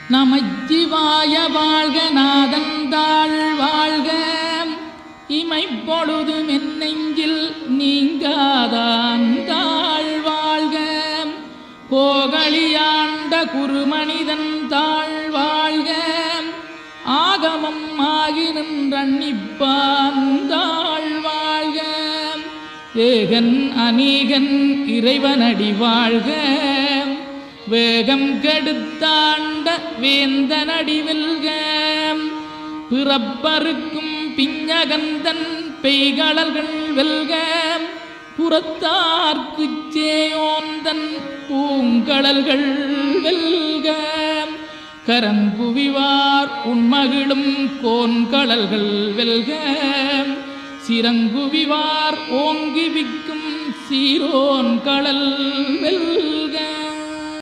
நமச்சிவாய வாழ்க நாதந்தாள் வாழ்க இமைப்பொழுது மென்னெஞ்சில் நீங்காதாந்தாள் வாழ்க கோகலியாண்ட குருமனிதன் தாழ் வாழ்க ஆகமம் ஆகி நின்றன்னிப்பாந்தாள் வாழ்க ஏகன் அநீகன் இறைவனடி வாழ்க வேகம் கெடுத்தாண்ட வேந்தனடி வெல்க பிறப்பருக்கும் பிஞகந்தன் பெய்களர்கள் வெல்க புறத்தார்க்குச் சேயோந்தன் பூங்கடல்கள் வெல்க கரங்குவிவார் உண்மகிழும் கோன்கடல்கள் வெல்க சிறங்குவிவார் ஓங்கி விக்கும் சீரோன் கடல் வெல்க.